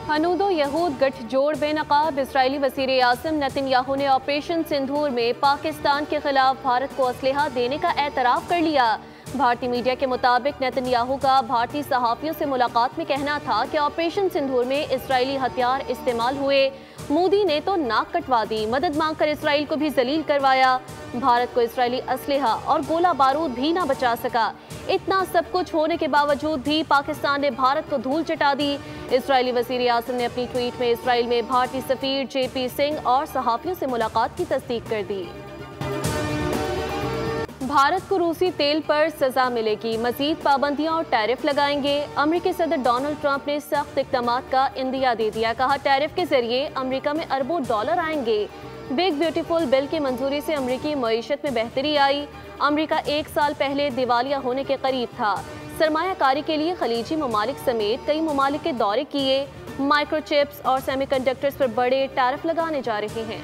हनूदो यहूद गठजोड़ बेनकाब इजरायली वज़ीर आज़म नेतन्याहू ने ऑपरेशन सिंदूर में पाकिस्तान के खिलाफ भारत को असलहा देने का एतराफ़ कर लिया। भारतीय मीडिया के मुताबिक नेतन्याहू का भारतीय सहाफ़ियों से मुलाकात में कहना था कि ऑपरेशन सिंदूर में इजरायली हथियार इस्तेमाल हुए। मोदी ने तो नाक कटवा दी, मदद मांगकर इसराइल को भी जलील करवाया। भारत को इजरायली असलहा और गोला बारूद भी ना बचा सका। इतना सब कुछ होने के बावजूद भी पाकिस्तान ने भारत को धूल चटा दी। इजरायली वज़ीर आज़म ने अपनी ट्वीट में इसराइल में भारतीय सफीर JP सिंह और सहाफ़ियों से मुलाकात की तस्दीक कर दी। भारत को रूसी तेल पर सजा मिलेगी, मजीद पाबंदियां और टैरिफ लगाएंगे। अमेरिकी सदर डोनाल्ड ट्रंप ने सख्त इक़दामात का इंदिया दे दिया। कहा, टैरिफ के जरिए अमेरिका में अरबों डॉलर आएंगे। बिग ब्यूटीफुल बिल की मंजूरी से अमेरिकी मईशत में बेहतरी आई। अमेरिका 1 साल पहले दिवालिया होने के करीब था। सरमायाकारी के लिए खलीजी ममालिक समेत कई ममालिक के दौरे किए। माइक्रोचिप्स और सेमीकंडक्टर्स पर बड़े टैरिफ लगाने जा रहे हैं।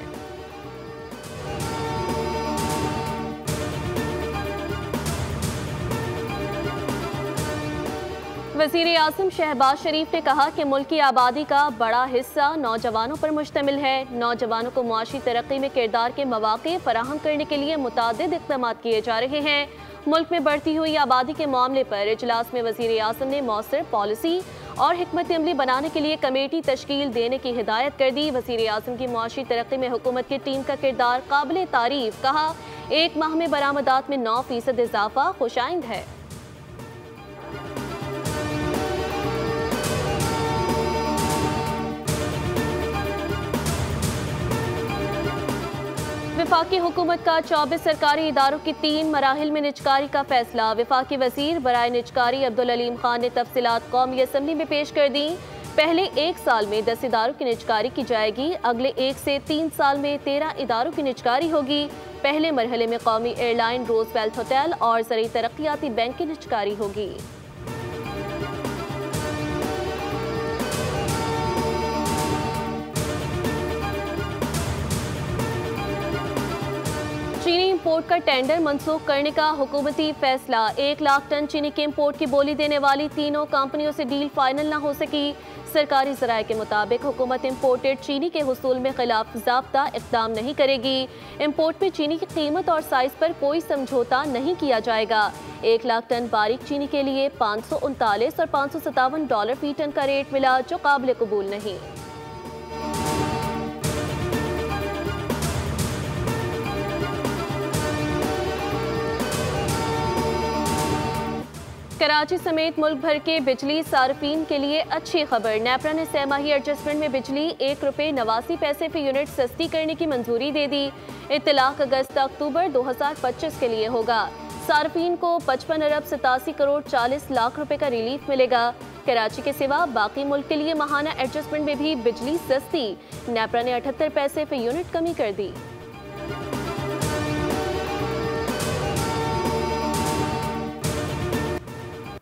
वज़ीर आज़म शहबाज शरीफ ने कहा कि मुल्क की आबादी का बड़ा हिस्सा नौजवानों पर मुश्तमिल है। नौजवानों को मुआशी तरक्की में किरदार के मौके फराहम करने के लिए मुतादिद इक़दाम किए जा रहे हैं। मुल्क में बढ़ती हुई आबादी के मामले पर इजलास में वज़ीर आज़म ने मौसर पॉलिसी और हिकमत अमली बनाने के लिए कमेटी तश्कील देने की हिदायत कर दी। वज़ीर आज़म की मुआशी तरक्की में हुकूमत की टीम का किरदार काबिल तारीफ। कहा, 1 माह में बरामदात में 9% इजाफा खुशाइंद है। वफाकी हुकूमत का 24 सरकारी इदारों की 3 मराहिल में निजकारी का फैसला। वफाकी वजीर बराए निजकारी अब्दुल अलीम खान ने तफसीलात कौमी असम्बली में पेश कर दी। पहले 1 साल में 10 इदारों की निजकारी की जाएगी। अगले 1 से 3 साल में 13 इदारों की निजकारी होगी। पहले मरहले में कौमी एयरलाइन, रोजवेल्ट होटल और ज़रूरी तरक्याती बैंक की निजकारी होगी। चीनी इंपोर्ट का टेंडर मंसूख करने का हुकूमती फैसला। 1 लाख टन चीनी के इंपोर्ट की बोली देने वाली तीनों कंपनियों से डील फाइनल न हो सकी। सरकारी ज़राए के मुताबिक हुकूमत इंपोर्टेड चीनी के हुसूल में खिलाफ ज़ाब्ता इक़दाम नहीं करेगी। इंपोर्ट में चीनी की कीमत और साइज़ पर कोई समझौता नहीं किया जाएगा। 1 लाख टन बारीक चीनी के लिए $539 और $557 फी टन का रेट मिला, जो काबिल कबूल नहीं। कराची समेत मुल्क भर के बिजली सार्फिन के लिए अच्छी खबर। नेपरा ने सहमाही एडजस्टमेंट में बिजली ₹1.89 फी यूनिट सस्ती करने की मंजूरी दे दी। इत्तलाक अगस्त अक्टूबर 2025 के लिए होगा। सार्फिन को 55 अरब 87 करोड़ 40 लाख रुपए का रिलीफ मिलेगा। कराची के सिवा बाकी मुल्क के लिए माहाना एडजस्टमेंट में भी बिजली सस्ती। नेपरा ने 78 पैसे फी यूनिट कमी कर दी।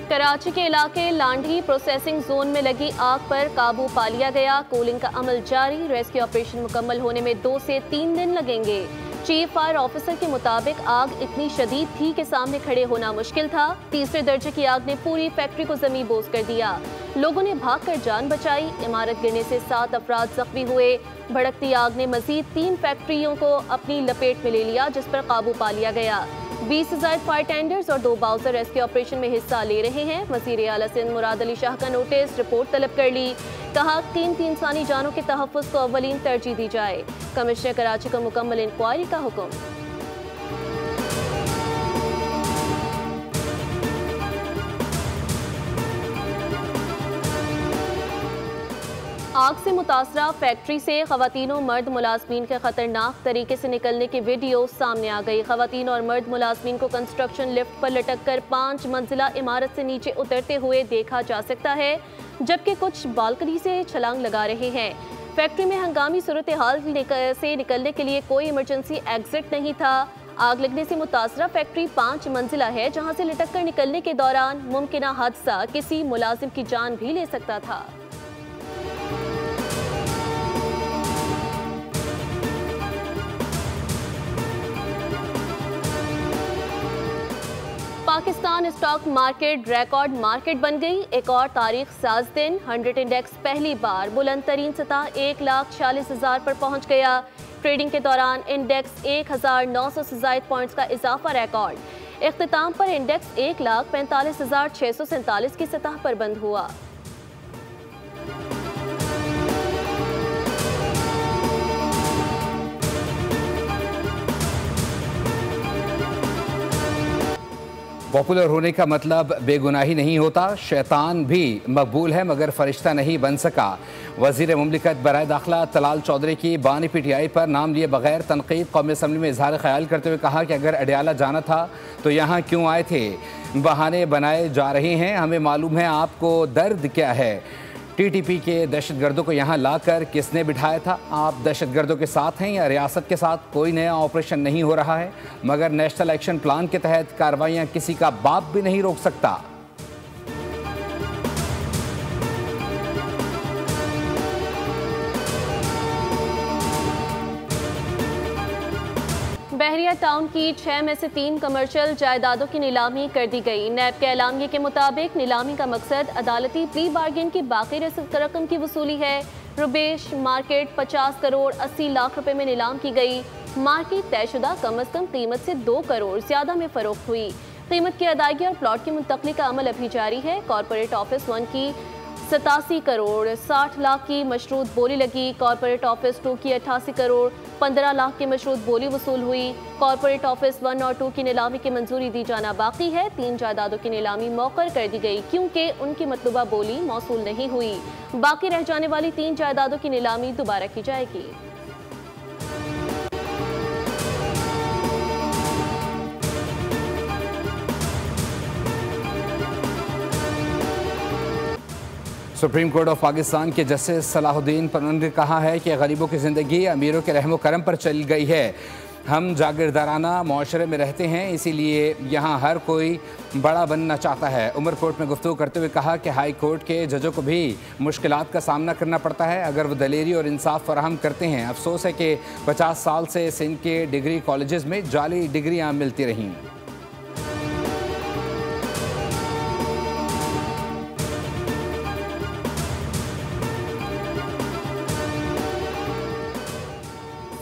कराची के इलाके लांढी प्रोसेसिंग जोन में लगी आग पर काबू पा लिया गया। कूलिंग का अमल जारी। रेस्क्यू ऑपरेशन मुकम्मल होने में 2 से 3 दिन लगेंगे। चीफ फायर ऑफिसर के मुताबिक आग इतनी शदीद थी कि सामने खड़े होना मुश्किल था। 3रे दर्जे की आग ने पूरी फैक्ट्री को जमी बोस कर दिया। लोगों ने भागकर जान बचाई। इमारत गिरने से 7 अफराद जख्मी हुए। भड़कती आग ने मजीद 3 फैक्ट्रियों को अपनी लपेट में ले लिया, जिस पर काबू पा लिया गया। 20 से ज़ायद फायर टेंडर्स और 2 बाउजर रेस्क्यू ऑपरेशन में हिस्सा ले रहे हैं। वज़ीर आला सिंध मुराद अली शाह का नोटिस, रिपोर्ट तलब कर ली। कहा, कीमती इंसानी जानों के तहफ़्फ़ुज़ को अव्वलीन तरजीह दी जाए। कमिश्नर कराची को मुकम्मल इंक्वायरी का हुक्म। आग से मुतासरा फैक्ट्री से ख़वातीन और मर्द मुलाजमीन के खतरनाक तरीके से निकलने की वीडियो सामने आ गई। ख़वातीन और मर्द मुलाजमीन को कंस्ट्रक्शन लिफ्ट पर लटक कर 5 मंजिला इमारत से नीचे उतरते हुए देखा जा सकता है, जबकि कुछ बालकनी से छलांग लगा रहे हैं। फैक्ट्री में हंगामी सूरत हाल से निकलने के लिए कोई इमरजेंसी एग्जिट नहीं था। आग लगने से मुतासरा फैक्ट्री 5 मंजिला है, जहां से लटक कर निकलने के दौरान मुमकिन हादसा किसी मुलाजिम की जान भी ले सकता था। Pakistan stock market record market बन गई। एक और तारीख साज दिन 100 इंडेक्स पहली बार बुलंद तरीन सतह 1,40,000 पर पहुंच गया। ट्रेडिंग के दौरान इंडेक्स 1,900 से ज़ायद पॉइंट्स का इजाफा रिकॉर्ड। इख्तिताम पर इंडेक्स 1,45,647 की सतह पर बंद हुआ। पॉपुलर होने का मतलब बेगुनाही नहीं होता। शैतान भी मकबूल है मगर फरिश्ता नहीं बन सका। वज़ीर मुमलिकत बराए दाखिला तलाल चौधरी की बानी PTI पर नाम लिए बगैर तनकीद कौमी असम्बली में इजहार ख्याल करते हुए कहा कि अगर अडियाला जाना था तो यहाँ क्यों आए थे। बहाने बनाए जा रहे हैं, हमें मालूम है आपको दर्द क्या है। TTP के दहशतगर्दों को यहाँ लाकर किसने बिठाया था। आप दहशतगर्दों के साथ हैं या रियासत के साथ। कोई नया ऑपरेशन नहीं हो रहा है मगर नेशनल एक्शन प्लान के तहत कार्रवाइयाँ किसी का बाप भी नहीं रोक सकता। बहरिया टाउन की 6 में से 3 कमर्शियल जायदादों की नीलामी कर दी गई। नैब के एलामिये के मुताबिक नीलामी का मकसद अदालती प्री बार्गेन की बाकी रकम की वसूली है। रुबेश मार्केट 50 करोड़ 80 लाख रुपए में नीलाम की गई। मार्केट तयशुदा कम अज कम कीमत से 2 करोड़ ज्यादा में फरोख्त हुई। कीमत की अदायगी और प्लॉट की मुंतकली का अमल अभी जारी है। कॉरपोरेट ऑफिस 1 की 87 करोड़ 60 लाख की मशरूत बोली लगी। कॉरपोरेट ऑफिस 2 की 88 करोड़ 15 लाख की मशरूत बोली वसूल हुई। कॉरपोरेट ऑफिस 1 और 2 की नीलामी की मंजूरी दी जाना बाकी है। 3 जायदादों की नीलामी मौखर कर दी गई क्योंकि उनकी मतलूबा बोली मौसूल नहीं हुई। बाकी रह जाने वाली 3 जायदादों की नीलामी दोबारा की जाएगी। सुप्रीम कोर्ट ऑफ पाकिस्तान के जस्टिस सलाहुद्दीन पनन ने कहा है कि गरीबों की ज़िंदगी अमीरों के रहमो करम पर चल गई है। हम जागीरदाराना माशरे में रहते हैं, इसीलिए यहाँ हर कोई बड़ा बनना चाहता है। उमर कोर्ट में गुफ्तगू करते हुए कहा कि हाई कोर्ट के जजों को भी मुश्किलात का सामना करना पड़ता है अगर वो दलेरी और इंसाफ फराहम करते हैं। अफसोस है कि 50 साल से सिंध के डिग्री कॉलेजेस में जाली डिग्रियाँ मिलती रहीं।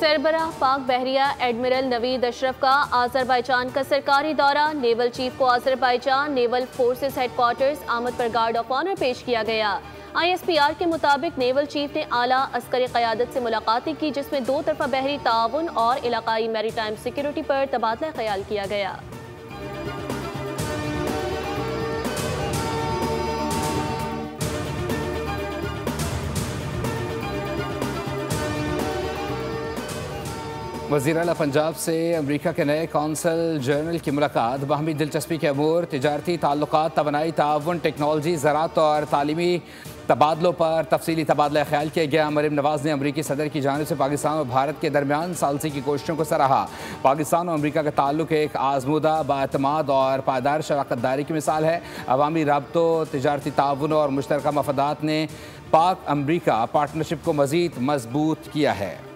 सरबराह पाक बहरिया एडमिरल नवीद अशरफ का आज़रबाईजान का सरकारी दौरा। नेवल चीफ को आज़रबाईजान नेवल फोर्सेस हेडक्वार्टर्स आमद पर गार्ड ऑफ ऑनर पेश किया गया। ISPR के मुताबिक नेवल चीफ ने आला अस्करी क़यादत से मुलाकातें की जिसमें 2 तरफ़ा बहरी ताउन और इलाकाई मैरीटाइम सिक्योरिटी पर तबादला ख्याल किया गया। वज़ीर आला पंजाब से अमरीका के नए कौंसल जनरल की मुलाकात। बाहमी दिलचस्पी के अमूर, तिजारती ताल्लुकात, तवानाई ताउन, टेक्नोलॉजी, ज़राअत और तालीमी तबादलों पर तफसीली तबादला ख्याल किया गया। मरीम नवाज़ ने अमरीकी सदर की जानिब से पाकिस्तान और भारत के दरमियान सालसी की कोशिशों को सराहा। पाकिस्तान और अमरीका का ताल्लुक एक आजमूदा, बाएतमाद और पायदार शराकत दारी की मिसाल है। अवामी राब्तों, तिजारती ताउन और मुश्तरका मफादात ने पाक अमरीका पार्टनरशिप को मज़ीद मजबूत किया है।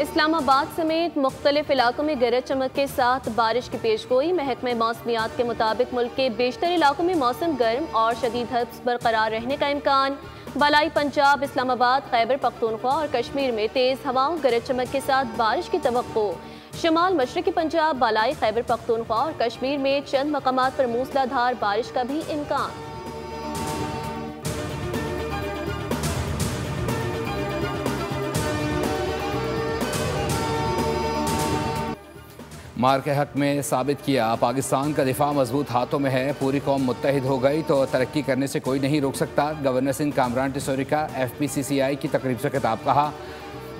इस्लामाबाद समेत मुख्तलिफ इलाकों में गरज चमक के साथ बारिश की पेशगोई। महकमे मौसमियात के मुताबिक मुल्क के बेशतर इलाकों में मौसम गर्म और शदीद हब्स बरकरार रहने का इम्कान। बलाई पंजाब, इस्लामाबाद, खैबर पख्तूनख्वा और कश्मीर में तेज़ हवाओं गरज चमक के साथ बारिश की तवक्को। शमाल मशरक़ी पंजाब, बलाई, खैबर पख्तूनख्वा और कश्मीर में चंद मकामात पर मूसलाधार बारिश का भी इम्कान। मार के हक में साबित किया, पाकिस्तान का दिफा मजबूत हाथों में है। पूरी कौम मुत्तहिद हो गई तो तरक्की करने से कोई नहीं रोक सकता। गवर्नर सिंह कामरान टिसोरी का FPCCI की तकरीब से खिताब। कहा,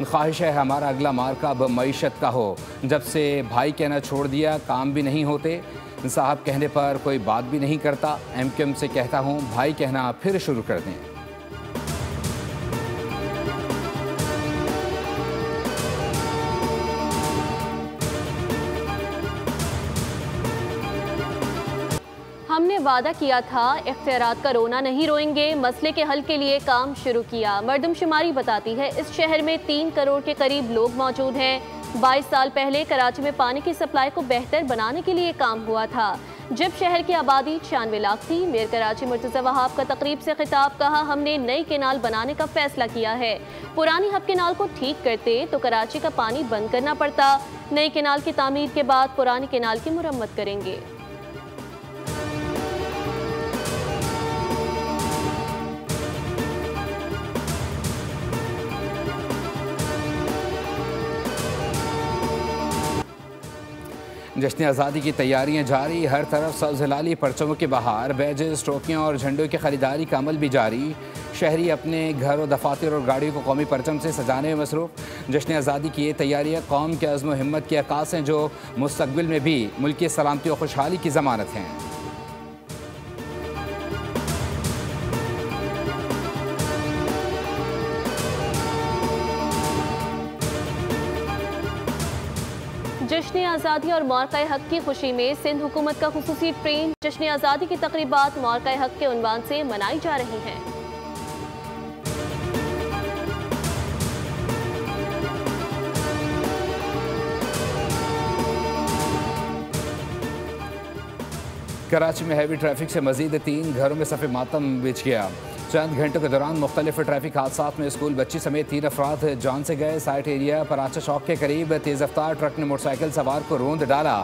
ख्वाहिश है हमारा अगला मार्का अब मईशत का हो। जब से भाई कहना छोड़ दिया काम भी नहीं होते। साहब कहने पर कोई बात भी नहीं करता। MQM से कहता हूँ भाई कहना फिर शुरू कर दें। हमने ने वादा किया था, इख्तियारात का रोना नहीं रोएंगे, मसले के हल के लिए काम शुरू किया। मर्दमशुमारी बताती है इस शहर में 3 करोड़ के करीब लोग मौजूद हैं। 22 साल पहले कराची में पानी की सप्लाई को बेहतर बनाने के लिए काम हुआ था, जब शहर की आबादी 96 लाख थी। मेयर कराची मुर्तज़ा वहाब का तकरीब से खिताब, कहा हमने नई केनाल बनाने का फैसला किया है। पुरानी हब केनाल को ठीक करते तो कराची का पानी बंद करना पड़ता। नई केनाल की तामीर के बाद पुरानी केनाल की मुरम्मत करेंगे। जश्न आज़ादी की तैयारियां जारी, हर तरफ सब्ज़ हिलाली परचमों की बहार, बैजेस, ट्रॉफियाँ और झंडों की खरीदारी का अमल भी जारी। शहरी अपने घर और दफातर और गाड़ियों को कौमी परचम से सजाने में मसरूफ़। जश्न आज़ादी की ये तैयारियाँ कौम के अज़्म हिम्मत की अक्कास हैं, जो मुस्तक़बिल में भी मुल्क की सलामती और खुशहाली की ज़मानत हैं। जश्न आज़ादी और मौक़े हक़ की खुशी में सिंध हुकूमत का खुसूसी ट्रेन। जश्न आज़ादी की तक़रीबात मौक़े हक़ के उन्वान से मनाई जा रही हैं। कराची में हैवी ट्रैफिक से मजीद 3 घरों में सफ़े मातम बिछ गया। चंद घंटों के दौरान मुख्तलिफ ट्रैफिक हादसा में स्कूल बच्ची समेत 3 अफराद जान से गए। साइट एरिया पराचा चौक के करीब तेज़ रफ्तार ट्रक ने मोटरसाइकिल सवार को रोंद डाला।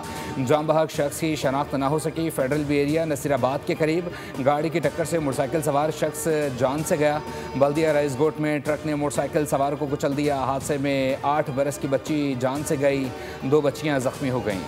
जाम बहक शख्स की शनाख्त न हो सकी। फेडरल बी एरिया नसीराबाद के करीब गाड़ी की टक्कर से मोटरसाइकिल सवार शख्स जान से गया। बल्दिया राइसगोट में ट्रक ने मोटरसाइकिल सवार को कुचल दिया। हादसे में 8 बरस की बच्ची जान से गई, 2 बच्चियाँ जख्मी हो गईं।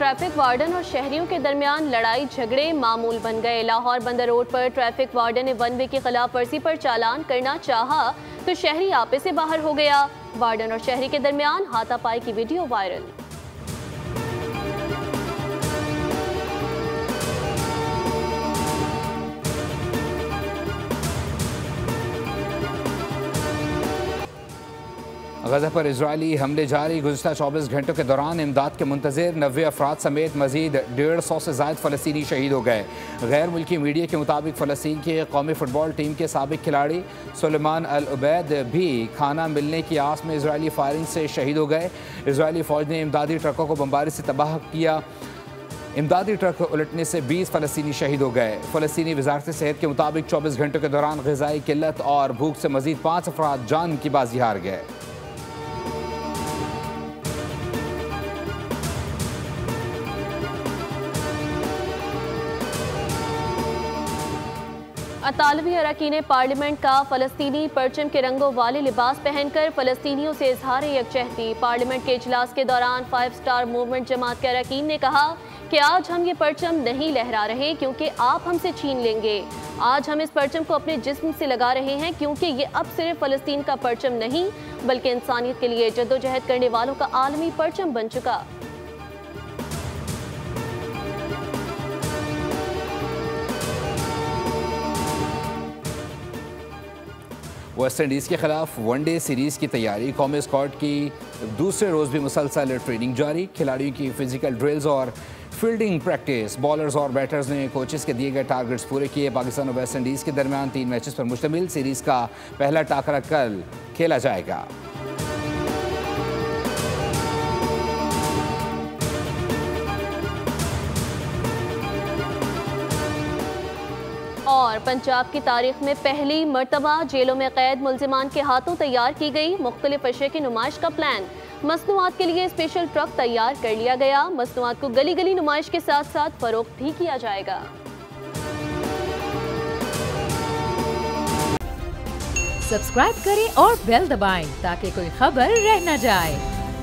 ट्रैफिक वार्डन और शहरियों के दरमियान लड़ाई झगड़े मामूल बन गए। लाहौर बंदर रोड पर ट्रैफिक वार्डन ने 1 वे की खिलाफ वर्जी पर चालान करना चाहा तो शहरी आपे से बाहर हो गया। वार्डन और शहरी के दरमियान हाथापाई की वीडियो वायरल। गज़ा पर इजरायली हमले जारी। गुज़िश्ता 24 घंटों के दौरान इमदाद के मुंतज़िर 90 अफराद समेत मजीद 150 से ज़ायद फ़लस्तीनी शहीद हो गए। गैर मुल्की मीडिया के मुताबिक फ़लस्तीन की कौमी फ़ुटबॉल टीम के साबिक खिलाड़ी सुलेमान अल उबैद भी खाना मिलने की आस में इजरायली फायरिंग से शहीद हो गए। इजरायली फ़ौज ने इमदादी ट्रकों को बमबारी से तबाह किया। इमदादी ट्रक उलटने से 20 फ़लस्तीनी शहीद हो गए। फ़लस्तीनी वज़ारत सेहत के मुताबिक 24 घंटों के दौरान ग़िज़ाई किल्लत और भूख से मजीद 5 अफराद जान की बाजी हार गए। अतालवी अरकान पार्लियामेंट का फ़लस्तीनी परचम के रंगों वाले लिबास पहनकर फ़लस्तीनियों से इजहार यकजहती। पार्लियामेंट के इजलास के दौरान 5 स्टार मूवमेंट जमात के अरकान ने कहा कि आज हम ये परचम नहीं लहरा रहे क्योंकि आप हमसे छीन लेंगे। आज हम इस परचम को अपने जिस्म से लगा रहे हैं क्योंकि ये अब सिर्फ फ़लस्तीन का परचम नहीं बल्कि इंसानियत के लिए जद्दोजहद करने वालों का आलमी परचम बन चुका। वेस्ट इंडीज़ के खिलाफ वनडे सीरीज़ की तैयारी। कौमी स्क्वाड की दूसरे रोज़ भी मुसलसल ट्रेनिंग जारी। खिलाड़ियों की फिजिकल ड्रिल्स और फील्डिंग प्रैक्टिस। बॉलर्स और बैटर्स ने कोचेस के दिए गए टारगेट्स पूरे किए। पाकिस्तान और वेस्ट इंडीज़ के दरमियान 3 मैचेस पर मुश्तमिल सीरीज़ का पहला टाकरा कल खेला जाएगा। और पंजाब की तारीख में पहली मरतबा जेलों में कैद मुल्जिमान के हाथों तैयार की गई मुख्तलिफ अशे की नुमाइश का प्लान। मसनूआत के लिए स्पेशल ट्रक तैयार कर लिया गया। मसनूआत को गली गली नुमाइश के साथ साथ फरोख्त भी किया जाएगा। सब्सक्राइब करें और बेल दबाएं ताकि कोई खबर रह न जाए।